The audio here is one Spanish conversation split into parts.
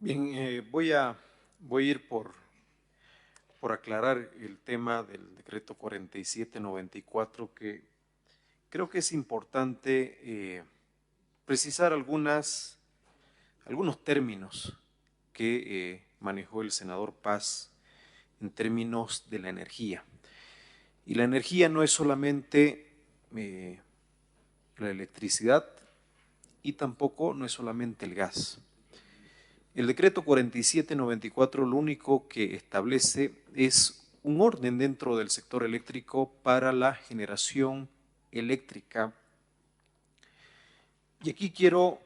Bien, voy a ir por aclarar el tema del decreto 4794, que creo que es importante precisar algunos términos que manejó el senador Paz en términos de la energía. Y la energía no es solamente la electricidad y tampoco no es solamente el gas. El decreto 4794 lo único que establece es un orden dentro del sector eléctrico para la generación eléctrica. Y aquí quiero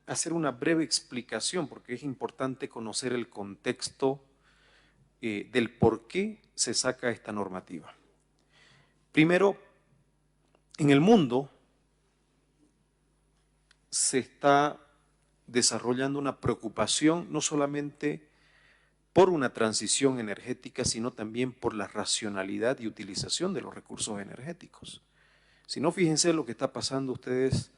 hacer una breve explicación porque es importante conocer el contexto del por qué se saca esta normativa. Primero, en el mundo se está desarrollando una preocupación no solamente por una transición energética, sino también por la racionalidad y utilización de los recursos energéticos. Si no, fíjense lo que está pasando, ustedes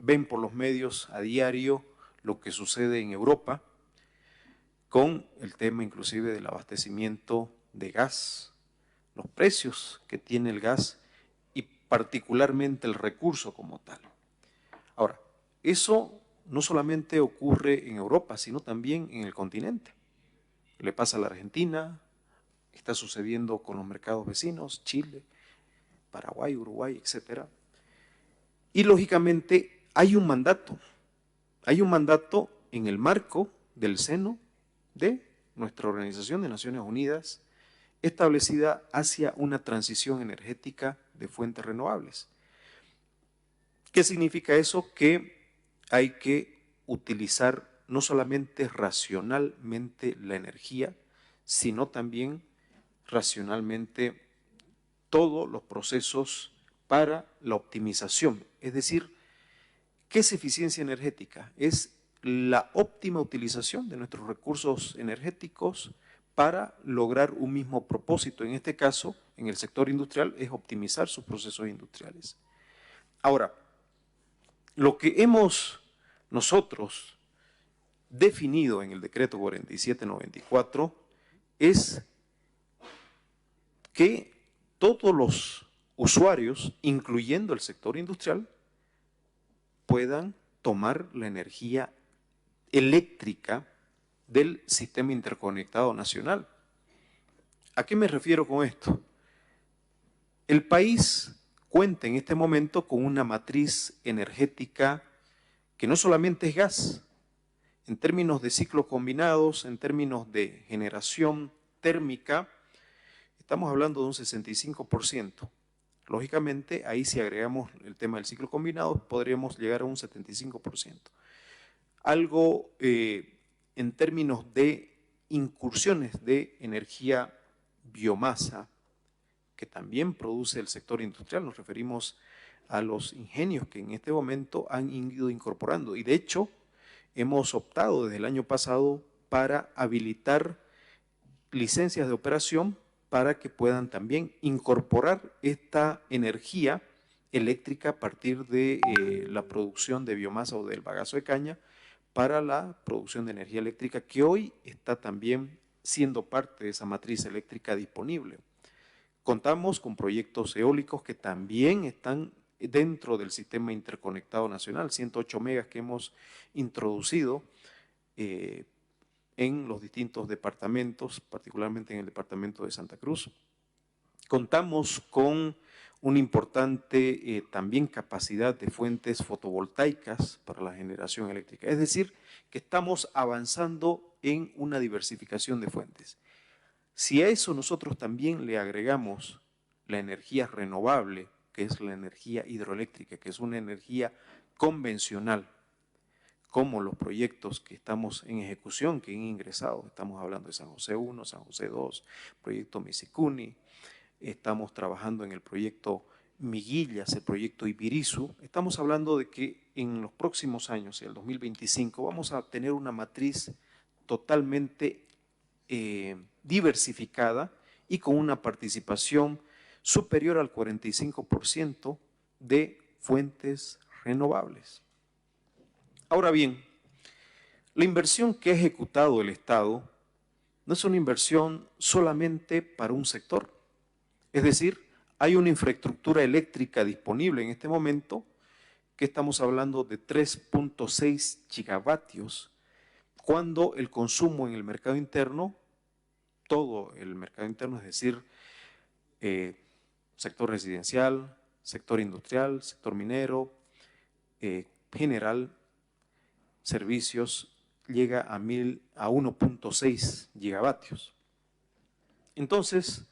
ven por los medios a diario lo que sucede en Europa con el tema inclusive del abastecimiento de gas, los precios que tiene el gas y particularmente el recurso como tal. Ahora, eso no solamente ocurre en Europa, sino también en el continente. Le pasa a la Argentina, está sucediendo con los mercados vecinos, Chile, Paraguay, Uruguay, etc. Y lógicamente hay un mandato en el marco del seno de nuestra Organización de Naciones Unidas establecida hacia una transición energética de fuentes renovables. ¿Qué significa eso? Que hay que utilizar no solamente racionalmente la energía, sino también racionalmente todos los procesos para la optimización. Es decir, ¿qué es eficiencia energética? Es la óptima utilización de nuestros recursos energéticos para lograr un mismo propósito. En este caso, en el sector industrial, es optimizar sus procesos industriales. Ahora, lo que hemos nosotros definido en el decreto 4794 es que todos los usuarios, incluyendo el sector industrial, puedan tomar la energía eléctrica del sistema interconectado nacional. ¿A qué me refiero con esto? El país cuenta en este momento con una matriz energética que no solamente es gas, en términos de ciclos combinados, en términos de generación térmica, estamos hablando de un 65%. Lógicamente, ahí si agregamos el tema del ciclo combinado, podríamos llegar a un 75%. Algo en términos de incursiones de energía biomasa, que también produce el sector industrial, nos referimos a los ingenios que en este momento han ido incorporando. Y de hecho, hemos optado desde el año pasado para habilitar licencias de operación para que puedan también incorporar esta energía eléctrica a partir de la producción de biomasa o del bagazo de caña para la producción de energía eléctrica, que hoy está también siendo parte de esa matriz eléctrica disponible. Contamos con proyectos eólicos que también están dentro del sistema interconectado nacional, 108 megas que hemos introducido en los distintos departamentos, particularmente en el departamento de Santa Cruz. Contamos con una importante también capacidad de fuentes fotovoltaicas para la generación eléctrica. Es decir, que estamos avanzando en una diversificación de fuentes. Si a eso nosotros también le agregamos la energía renovable, que es la energía hidroeléctrica, que es una energía convencional, como los proyectos que estamos en ejecución, que han ingresado, estamos hablando de San José 1, San José 2, proyecto Misicuni, estamos trabajando en el proyecto Miguillas, el proyecto Ibirizu, estamos hablando de que en los próximos años, el 2025, vamos a tener una matriz totalmente diversificada y con una participación superior al 45% de fuentes renovables. Ahora bien, La inversión que ha ejecutado el Estado no es una inversión solamente para un sector. Es decir, hay una infraestructura eléctrica disponible en este momento que estamos hablando de 3.6 gigavatios, cuando el consumo en el mercado interno, todo el mercado interno, es decir, sector residencial, sector industrial, sector minero, general, servicios, llega a 1.6 gigavatios. Entonces,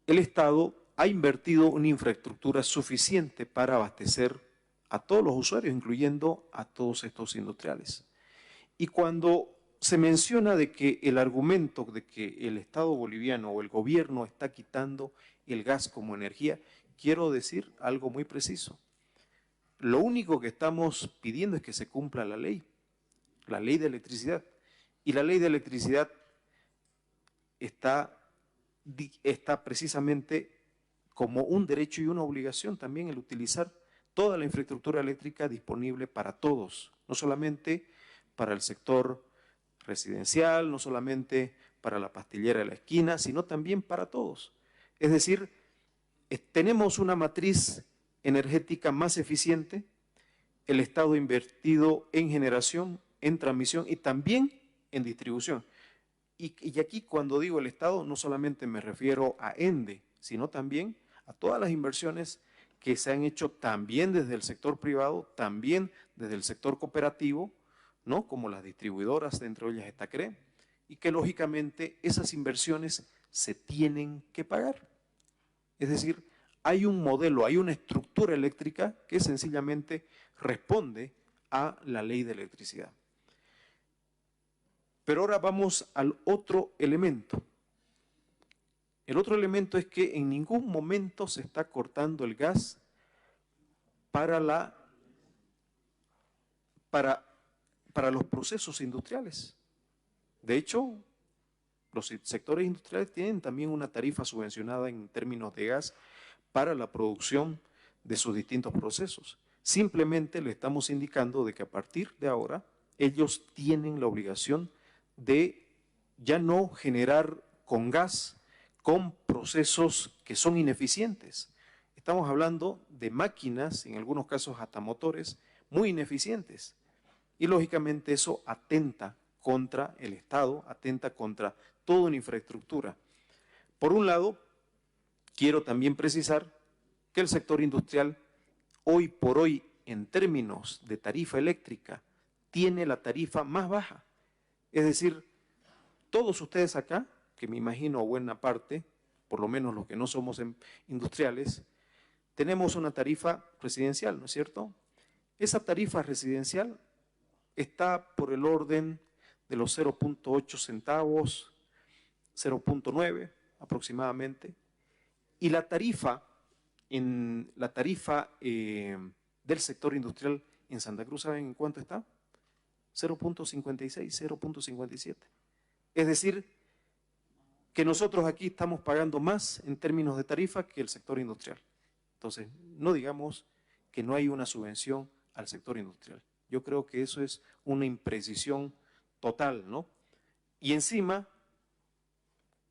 el Estado ha invertido una infraestructura suficiente para abastecer a todos los usuarios, incluyendo a todos estos industriales. Y cuando se menciona de que el argumento de que el Estado boliviano o el gobierno está quitando el gas como energía, quiero decir algo muy preciso. Lo único que estamos pidiendo es que se cumpla la ley de electricidad. Y la ley de electricidad está precisamente como un derecho y una obligación también el utilizar toda la infraestructura eléctrica disponible para todos, no solamente para el sector residencial, no solamente para la pastillera de la esquina, sino también para todos. Es decir, tenemos una matriz energética más eficiente, el Estado ha invertido en generación, en transmisión y también en distribución. Y aquí cuando digo el Estado no solamente me refiero a ENDE, sino también a todas las inversiones que se han hecho también desde el sector privado, también desde el sector cooperativo, ¿no? Como las distribuidoras, entre ellas está CRE, y que lógicamente esas inversiones se tienen que pagar. Es decir, hay un modelo, hay una estructura eléctrica que sencillamente responde a la ley de electricidad. Pero ahora vamos al otro elemento. El otro elemento es que en ningún momento se está cortando el gas para los procesos industriales. De hecho, los sectores industriales tienen también una tarifa subvencionada en términos de gas para la producción de sus distintos procesos. Simplemente le estamos indicando de que a partir de ahora ellos tienen la obligación de ya no generar con gas con procesos que son ineficientes. Estamos hablando de máquinas, en algunos casos hasta motores, muy ineficientes. Y lógicamente eso atenta contra el Estado, atenta contra toda una infraestructura. Por un lado, quiero también precisar que el sector industrial hoy por hoy, en términos de tarifa eléctrica, tiene la tarifa más baja. Es decir, todos ustedes acá, que me imagino buena parte, por lo menos los que no somos industriales, tenemos una tarifa residencial, ¿no es cierto? Esa tarifa residencial está por el orden de los 0.8 centavos, 0.9 aproximadamente, y la tarifa del sector industrial en Santa Cruz, ¿saben en cuánto está? 0.56, 0.57. Es decir, que nosotros aquí estamos pagando más en términos de tarifa que el sector industrial. Entonces, no digamos que no hay una subvención al sector industrial. Yo creo que eso es una imprecisión total, ¿no? Y encima,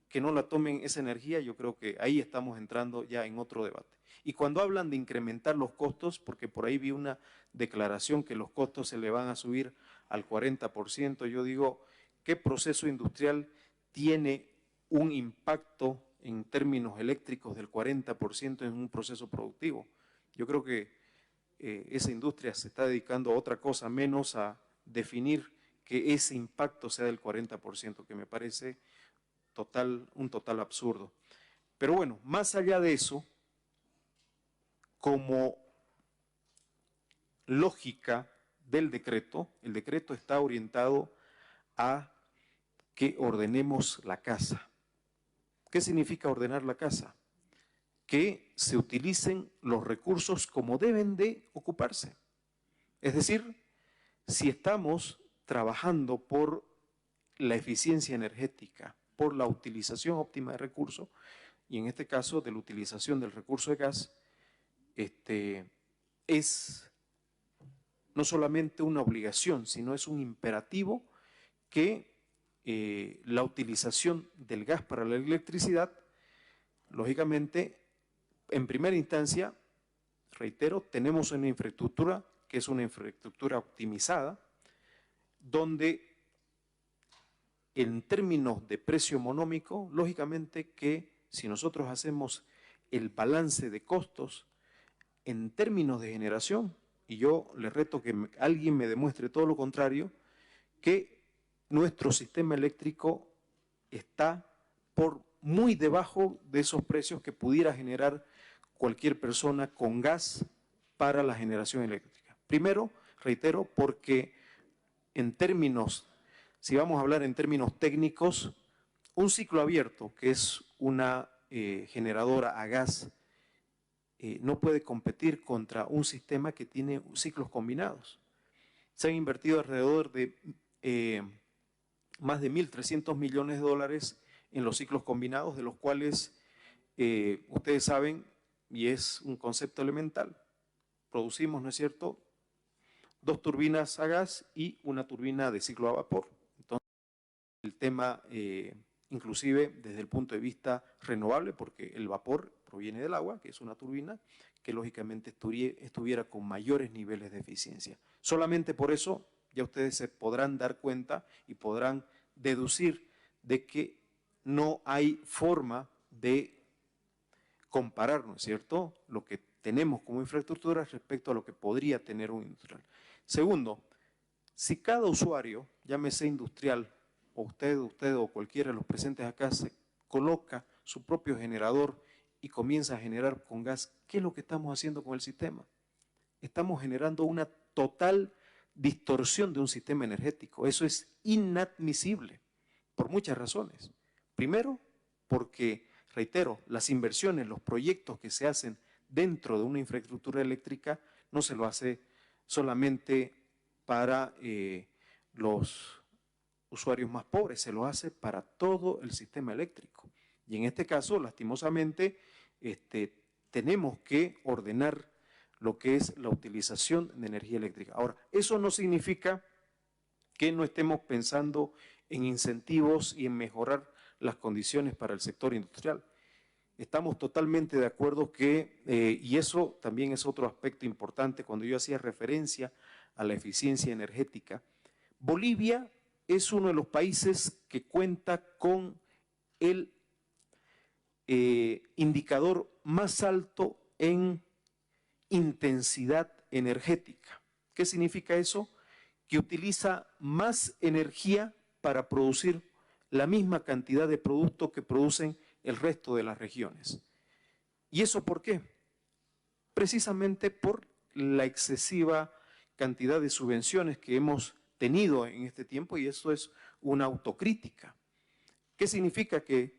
que no la tomen esa energía, yo creo que ahí estamos entrando ya en otro debate. Y cuando hablan de incrementar los costos, porque por ahí vi una declaración que los costos se le van a subir al 40%, yo digo, ¿qué proceso industrial tiene un impacto en términos eléctricos del 40% en un proceso productivo? Yo creo que esa industria se está dedicando a otra cosa, menos a definir que ese impacto sea del 40%, que me parece un total absurdo. Pero bueno, más allá de eso, como lógica del decreto, el decreto está orientado a que ordenemos la casa. ¿Qué significa ordenar la casa? Que se utilicen los recursos como deben de ocuparse. Es decir, si estamos trabajando por la eficiencia energética, por la utilización óptima de recursos, y en este caso de la utilización del recurso de gas, es no solamente una obligación, sino es un imperativo que la utilización del gas para la electricidad, lógicamente, en primera instancia, reitero, tenemos una infraestructura que es una infraestructura optimizada, donde en términos de precio monómico, lógicamente que si nosotros hacemos el balance de costos en términos de generación, y yo le reto que alguien me demuestre todo lo contrario, que nuestro sistema eléctrico está por muy debajo de esos precios que pudiera generar cualquier persona con gas para la generación eléctrica. Primero, reitero, porque en términos, si vamos a hablar en términos técnicos, un ciclo abierto, que es una generadora a gas, no puede competir contra un sistema que tiene ciclos combinados. Se han invertido alrededor de más de 1.300 millones de dólares en los ciclos combinados, de los cuales ustedes saben, y es un concepto elemental, producimos, ¿no es cierto?, 2 turbinas a gas y una turbina de ciclo a vapor. Entonces, el tema, inclusive desde el punto de vista renovable, porque el vapor proviene del agua, que es una turbina, que lógicamente estuviera con mayores niveles de eficiencia. Solamente por eso ya ustedes se podrán dar cuenta y podrán deducir de que no hay forma de comparar, ¿no es cierto?, lo que tenemos como infraestructura respecto a lo que podría tener un industrial. Segundo, si cada usuario, llámese industrial, o usted o cualquiera de los presentes acá, se coloca su propio generador y comienza a generar con gas, ¿qué es lo que estamos haciendo con el sistema? Estamos generando una total distorsión de un sistema energético. Eso es inadmisible por muchas razones. Primero, porque, reitero, las inversiones, los proyectos que se hacen dentro de una infraestructura eléctrica no se lo hace solamente para los usuarios más pobres, se lo hace para todo el sistema eléctrico. Y en este caso, lastimosamente, tenemos que ordenar lo que es la utilización de energía eléctrica. Ahora, eso no significa que no estemos pensando en incentivos y en mejorar las condiciones para el sector industrial. Estamos totalmente de acuerdo que, y eso también es otro aspecto importante, cuando yo hacía referencia a la eficiencia energética, Bolivia es uno de los países que cuenta con el indicador más alto en intensidad energética. ¿Qué significa eso? Que utiliza más energía para producir la misma cantidad de producto que producen el resto de las regiones. ¿Y eso por qué? Precisamente por la excesiva cantidad de subvenciones que hemos tenido en este tiempo, y eso es una autocrítica. ¿Qué significa? Que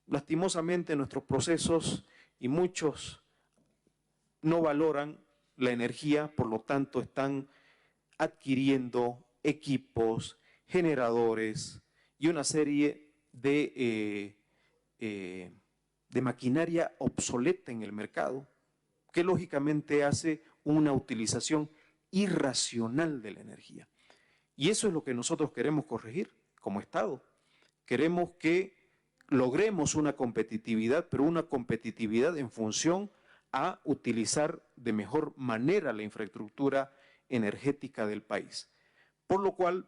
lastimosamente nuestros procesos y muchos no valoran la energía, por lo tanto están adquiriendo equipos, generadores y una serie de maquinaria obsoleta en el mercado, que lógicamente hace una utilización irracional de la energía. Y eso es lo que nosotros queremos corregir como Estado. Queremos que logremos una competitividad, pero una competitividad en función a utilizar de mejor manera la infraestructura energética del país. Por lo cual,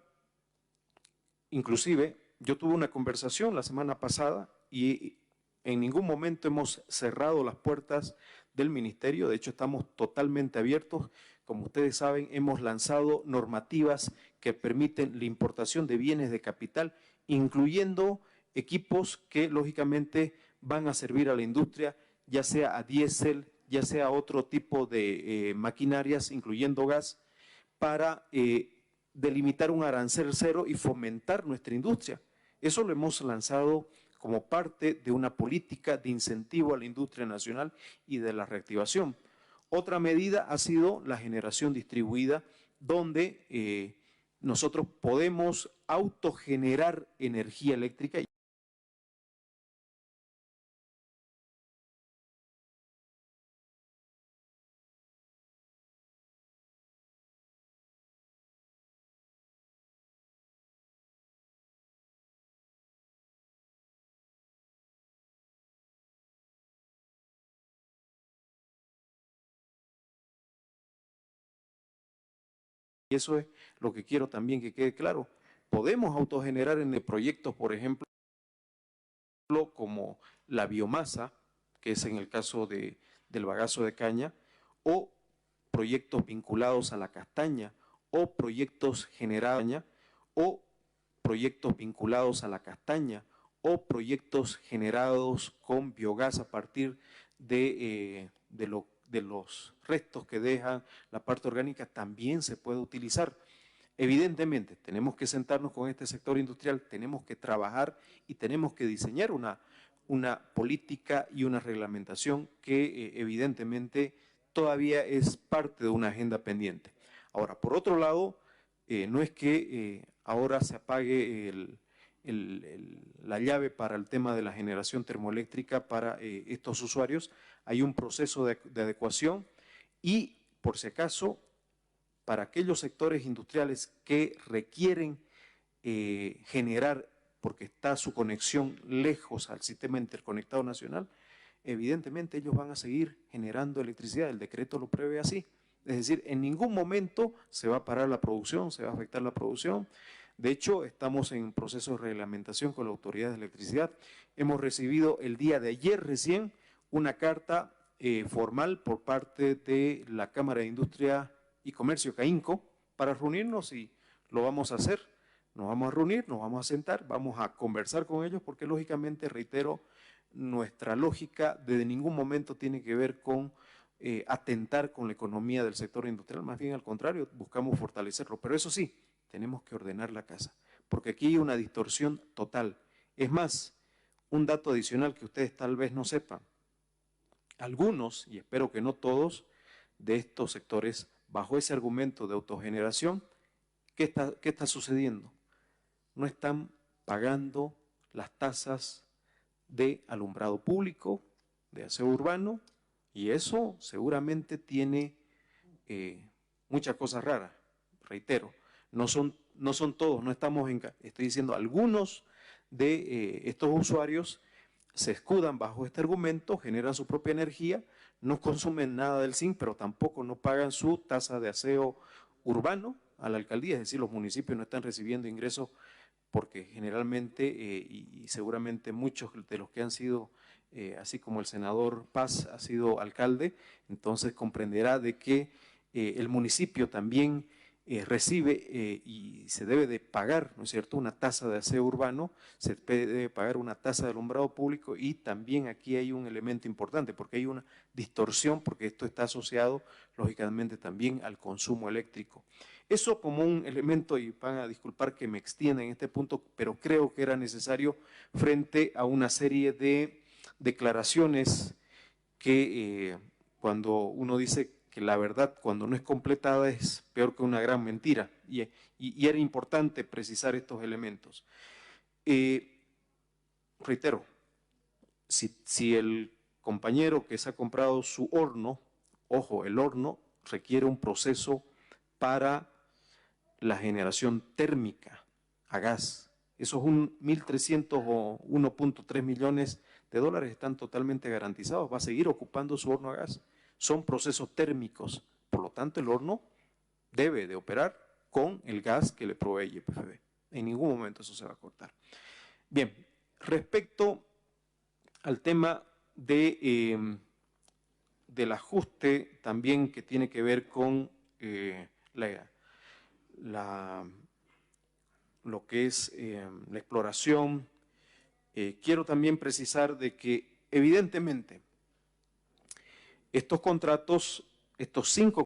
inclusive, yo tuve una conversación la semana pasada y en ningún momento hemos cerrado las puertas del ministerio, de hecho estamos totalmente abiertos. Como ustedes saben, hemos lanzado normativas que permiten la importación de bienes de capital, incluyendo equipos que lógicamente van a servir a la industria, ya sea a diésel, ya sea a otro tipo de maquinarias, incluyendo gas, para delimitar un arancel cero y fomentar nuestra industria. Eso lo hemos lanzado como parte de una política de incentivo a la industria nacional y de la reactivación. Otra medida ha sido la generación distribuida, donde nosotros podemos autogenerar energía eléctrica. y eso es lo que quiero también que quede claro. Podemos autogenerar en proyectos, por ejemplo, como la biomasa, que es en el caso del bagazo de caña, o proyectos vinculados a la castaña, o proyectos generados, o proyectos vinculados a la castaña, o proyectos generados con biogás a partir de los restos que deja la parte orgánica, también se puede utilizar. Evidentemente, tenemos que sentarnos con este sector industrial, tenemos que trabajar y tenemos que diseñar una política y una reglamentación que evidentemente todavía es parte de una agenda pendiente. Ahora, por otro lado, no es que ahora se apague la llave para el tema de la generación termoeléctrica para estos usuarios. Hay un proceso de adecuación y, por si acaso, para aquellos sectores industriales que requieren generar, porque está su conexión lejos al sistema interconectado nacional, evidentemente ellos van a seguir generando electricidad. El decreto lo prevé así. Es decir, en ningún momento se va a parar la producción, se va a afectar la producción. De hecho, estamos en proceso de reglamentación con la Autoridad de Electricidad. Hemos recibido el día de ayer recién una carta formal por parte de la Cámara de Industria y Comercio, CAINCO, para reunirnos y lo vamos a hacer. Nos vamos a reunir, nos vamos a sentar, vamos a conversar con ellos porque lógicamente, reitero, nuestra lógica de ningún momento tiene que ver con atentar con la economía del sector industrial, más bien al contrario, buscamos fortalecerlo. Pero eso sí, tenemos que ordenar la casa, porque aquí hay una distorsión total. Es más, un dato adicional que ustedes tal vez no sepan, algunos, y espero que no todos, de estos sectores, bajo ese argumento de autogeneración, ¿qué está sucediendo? No están pagando las tasas de alumbrado público, de aseo urbano, y eso seguramente tiene muchas cosas raras. Reitero, no son todos, no estamos estoy diciendo algunos de estos usuarios se escudan bajo este argumento, generan su propia energía, no consumen nada del zinc, pero tampoco no pagan su tasa de aseo urbano a la alcaldía, es decir, los municipios no están recibiendo ingresos porque generalmente y seguramente muchos de los que han sido, así como el senador Paz ha sido alcalde, entonces comprenderá de que el municipio también recibe y se debe de pagar, ¿no es cierto?, una tasa de aseo urbano, se debe pagar una tasa de alumbrado público y también aquí hay un elemento importante porque hay una distorsión porque esto está asociado lógicamente también al consumo eléctrico. Eso como un elemento, y van a disculpar que me extienda en este punto, pero creo que era necesario frente a una serie de declaraciones que cuando uno dice que la verdad cuando no es completada es peor que una gran mentira, y era importante precisar estos elementos. Reitero, si el compañero que se ha comprado su horno, ojo, el horno requiere un proceso para la generación térmica a gas. Esos 1.300 o 1.3 millones de dólares están totalmente garantizados. Va a seguir ocupando su horno a gas. Son procesos térmicos. Por lo tanto, el horno debe de operar con el gas que le provee YPFB. En ningún momento eso se va a cortar. Bien, respecto al tema del ajuste también que tiene que ver con lo que es la exploración, quiero también precisar de que evidentemente estos contratos, estos 5